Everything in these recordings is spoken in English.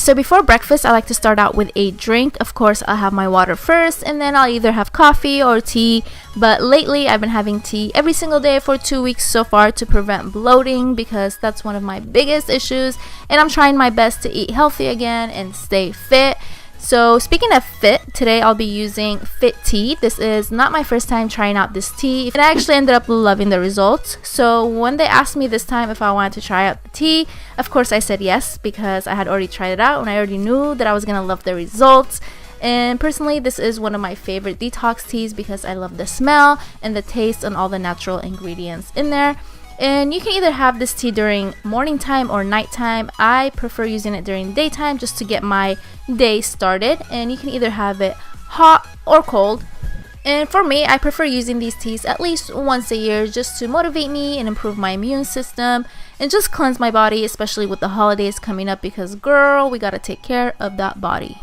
So before breakfast, I like to start out with a drink. Of course, I'll have my water first, and then I'll either have coffee or tea. But lately, I've been having tea every single day for 2 weeks so far to prevent bloating, because that's one of my biggest issues. And I'm trying my best to eat healthy again and stay fit. So speaking of fit, today I'll be using Fit Tea. This is not my first time trying out this tea, and I actually ended up loving the results. So when they asked me this time if I wanted to try out the tea, of course I said yes, because I had already tried it out and I already knew that I was gonna love the results. And personally, this is one of my favorite detox teas because I love the smell and the taste and all the natural ingredients in there. And you can either have this tea during morning time or nighttime. I prefer using it during daytime just to get my day started. And you can either have it hot or cold. And for me, I prefer using these teas at least once a year just to motivate me and improve my immune system and just cleanse my body, especially with the holidays coming up, because girl, we gotta take care of that body.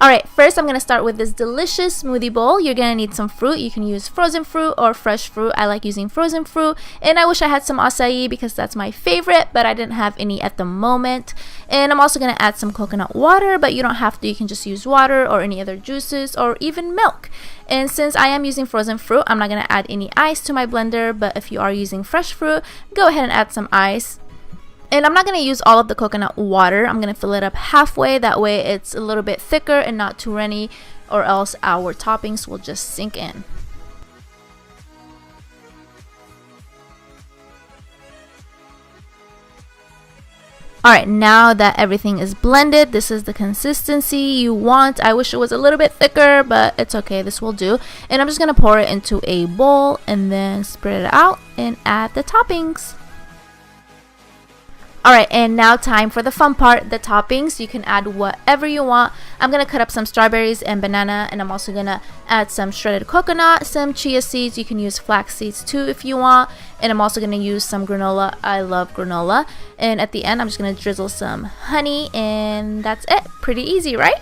Alright, first I'm going to start with this delicious smoothie bowl. You're going to need some fruit. You can use frozen fruit or fresh fruit. I like using frozen fruit, and I wish I had some acai because that's my favorite, but I didn't have any at the moment. And I'm also going to add some coconut water, but you don't have to. You can just use water or any other juices or even milk. And since I am using frozen fruit, I'm not going to add any ice to my blender, but if you are using fresh fruit, go ahead and add some ice. And I'm not going to use all of the coconut water. I'm going to fill it up halfway. That way it's a little bit thicker and not too runny, or else our toppings will just sink in. Alright, now that everything is blended, this is the consistency you want. I wish it was a little bit thicker, but it's okay. This will do. And I'm just going to pour it into a bowl and then spread it out and add the toppings. Alright, and now time for the fun part, the toppings. You can add whatever you want. I'm going to cut up some strawberries and banana, and I'm also going to add some shredded coconut, some chia seeds. You can use flax seeds too if you want. And I'm also going to use some granola. I love granola. And at the end, I'm just going to drizzle some honey, and that's it. Pretty easy, right?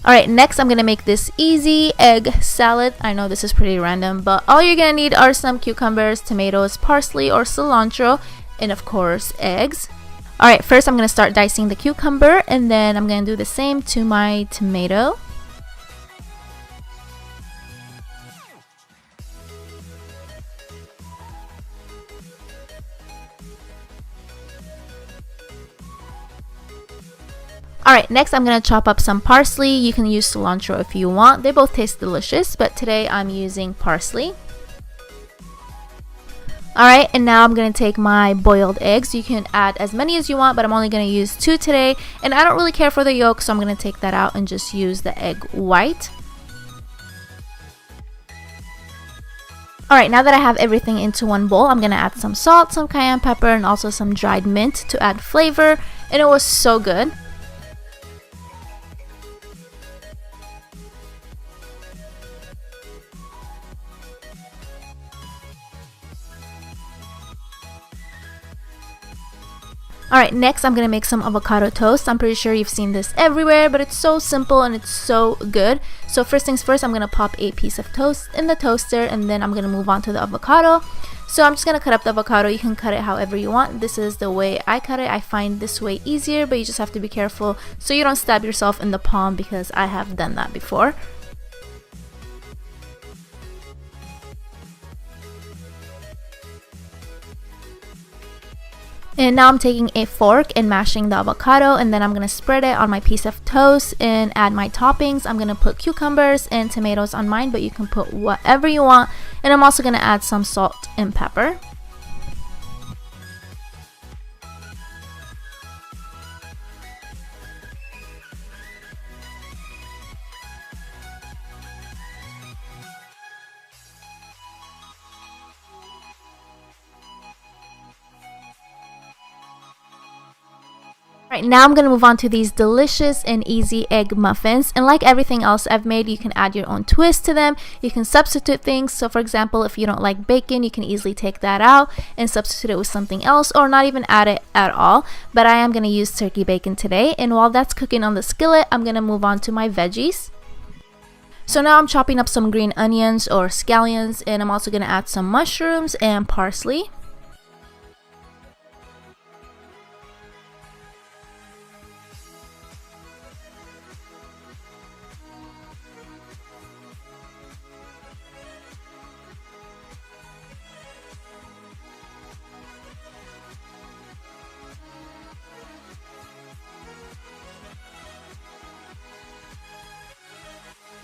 Alright, next I'm going to make this easy egg salad. I know this is pretty random, but all you're going to need are some cucumbers, tomatoes, parsley or cilantro, and of course eggs. Alright, first I'm going to start dicing the cucumber, and then I'm going to do the same to my tomato. Alright, next I'm going to chop up some parsley. You can use cilantro if you want. They both taste delicious, but today I'm using parsley. Alright, and now I'm going to take my boiled eggs. You can add as many as you want, but I'm only going to use 2 today. And I don't really care for the yolk, so I'm going to take that out and just use the egg white. Alright, now that I have everything into one bowl, I'm going to add some salt, some cayenne pepper, and also some dried mint to add flavor. And it was so good. Alright, next I'm going to make some avocado toast. I'm pretty sure you've seen this everywhere, but it's so simple and it's so good. So first things first, I'm going to pop a piece of toast in the toaster, and then I'm going to move on to the avocado. So I'm just going to cut up the avocado. You can cut it however you want. This is the way I cut it. I find this way easier, but you just have to be careful so you don't stab yourself in the palm, because I have done that before. And now I'm taking a fork and mashing the avocado, and then I'm going to spread it on my piece of toast and add my toppings. I'm going to put cucumbers and tomatoes on mine, but you can put whatever you want. And I'm also going to add some salt and pepper. Right, now I'm going to move on to these delicious and easy egg muffins. And like everything else I've made, you can add your own twist to them. You can substitute things. So for example, if you don't like bacon, you can easily take that out and substitute it with something else, or not even add it at all. But I am going to use turkey bacon today. And while that's cooking on the skillet, I'm going to move on to my veggies. So now I'm chopping up some green onions or scallions, and I'm also going to add some mushrooms and parsley.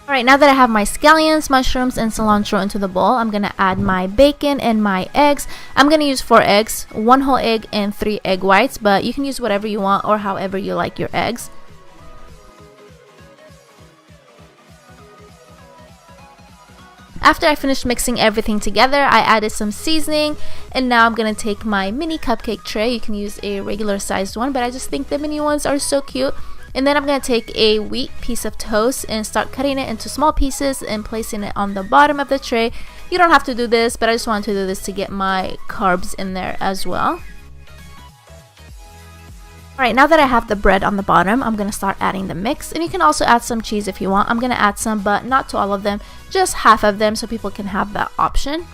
Alright, now that I have my scallions, mushrooms, and cilantro into the bowl, I'm going to add my bacon and my eggs. I'm going to use 4 eggs, 1 whole egg, and 3 egg whites, but you can use whatever you want or however you like your eggs. After I finished mixing everything together, I added some seasoning, and now I'm going to take my mini cupcake tray. You can use a regular sized one, but I just think the mini ones are so cute. And then I'm going to take a wheat piece of toast and start cutting it into small pieces and placing it on the bottom of the tray. You don't have to do this, but I just wanted to do this to get my carbs in there as well. Alright, now that I have the bread on the bottom, I'm going to start adding the mix. And you can also add some cheese if you want. I'm going to add some, but not to all of them, just half of them so people can have that option.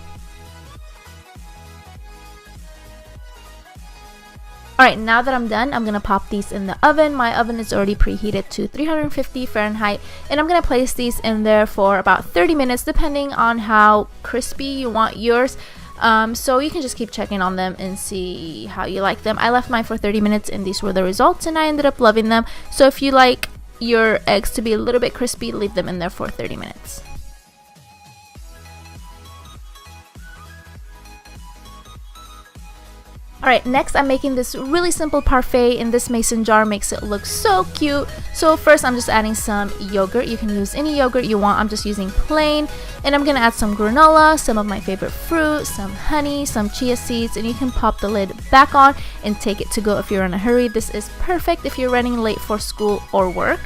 Alright, now that I'm done, I'm going to pop these in the oven. My oven is already preheated to 350 Fahrenheit, and I'm going to place these in there for about 30 minutes depending on how crispy you want yours. So you can just keep checking on them and see how you like them. I left mine for 30 minutes and these were the results, and I ended up loving them. So if you like your eggs to be a little bit crispy, leave them in there for 30 minutes. Alright, next I'm making this really simple parfait in this mason jar. Makes it look so cute. So first I'm just adding some yogurt. You can use any yogurt you want. I'm just using plain. And I'm going to add some granola, some of my favorite fruit, some honey, some chia seeds, and you can pop the lid back on and take it to go if you're in a hurry. This is perfect if you're running late for school or work.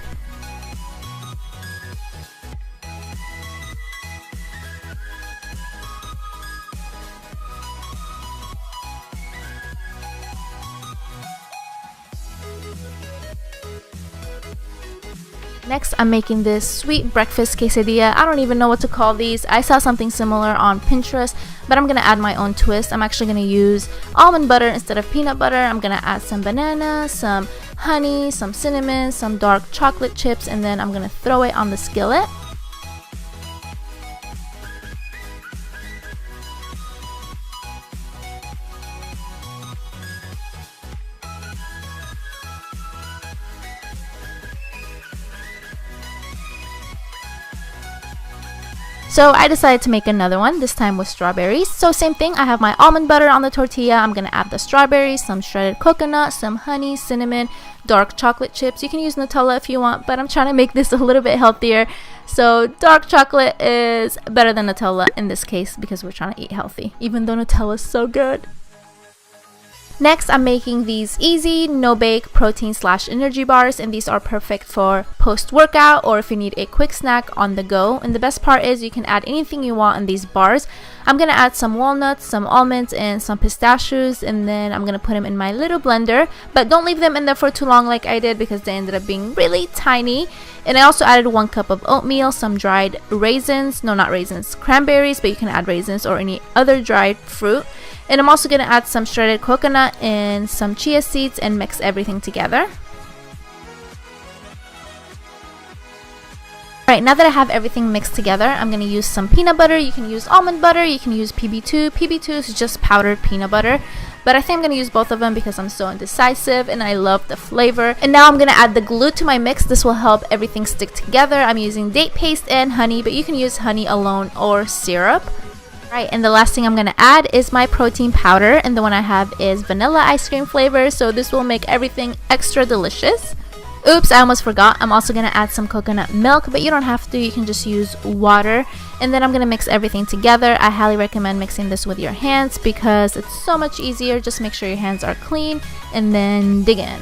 Next, I'm making this sweet breakfast quesadilla. I don't even know what to call these. I saw something similar on Pinterest, but I'm going to add my own twist. I'm actually going to use almond butter instead of peanut butter. I'm going to add some banana, some honey, some cinnamon, some dark chocolate chips, and then I'm going to throw it on the skillet. So I decided to make another one, this time with strawberries. So same thing, I have my almond butter on the tortilla. I'm going to add the strawberries, some shredded coconut, some honey, cinnamon, dark chocolate chips. You can use Nutella if you want, but I'm trying to make this a little bit healthier. So dark chocolate is better than Nutella in this case because we're trying to eat healthy, even though Nutella is so good. Next, I'm making these easy, no-bake protein/energy bars, and these are perfect for post-workout or if you need a quick snack on the go. And the best part is you can add anything you want in these bars. I'm going to add some walnuts, some almonds, and some pistachios, and then I'm going to put them in my little blender. But don't leave them in there for too long like I did because they ended up being really tiny. And I also added 1 cup of oatmeal, some dried raisins, no, not raisins, cranberries, but you can add raisins or any other dried fruit. And I'm also going to add some shredded coconut and some chia seeds and mix everything together. Alright, now that I have everything mixed together, I'm going to use some peanut butter. You can use almond butter, you can use PB2. PB2 is just powdered peanut butter. But I think I'm going to use both of them because I'm so indecisive and I love the flavor. And now I'm going to add the glue to my mix. This will help everything stick together. I'm using date paste and honey, but you can use honey alone or syrup. Right, and the last thing I'm going to add is my protein powder, and the one I have is vanilla ice cream flavor, so this will make everything extra delicious. Oops, I almost forgot. I'm also going to add some coconut milk, but you don't have to. You can just use water. And then I'm going to mix everything together. I highly recommend mixing this with your hands because it's so much easier. Just make sure your hands are clean and then dig in.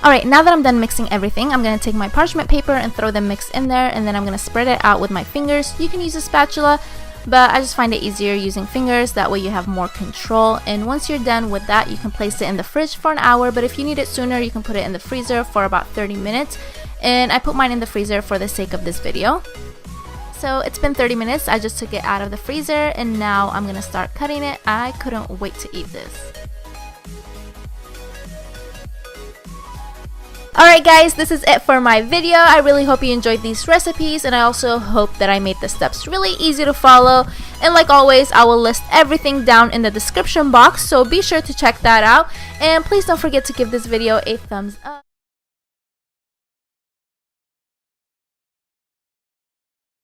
Alright, now that I'm done mixing everything, I'm going to take my parchment paper and throw the mix in there, and then I'm going to spread it out with my fingers. You can use a spatula, but I just find it easier using fingers, that way you have more control. And once you're done with that, you can place it in the fridge for an hour, but if you need it sooner, you can put it in the freezer for about 30 minutes. And I put mine in the freezer for the sake of this video. So it's been 30 minutes, I just took it out of the freezer, and now I'm going to start cutting it. I couldn't wait to eat this. Alright guys, this is it for my video. I really hope you enjoyed these recipes, and I also hope that I made the steps really easy to follow. And like always, I will list everything down in the description box, so be sure to check that out. And please don't forget to give this video a thumbs up.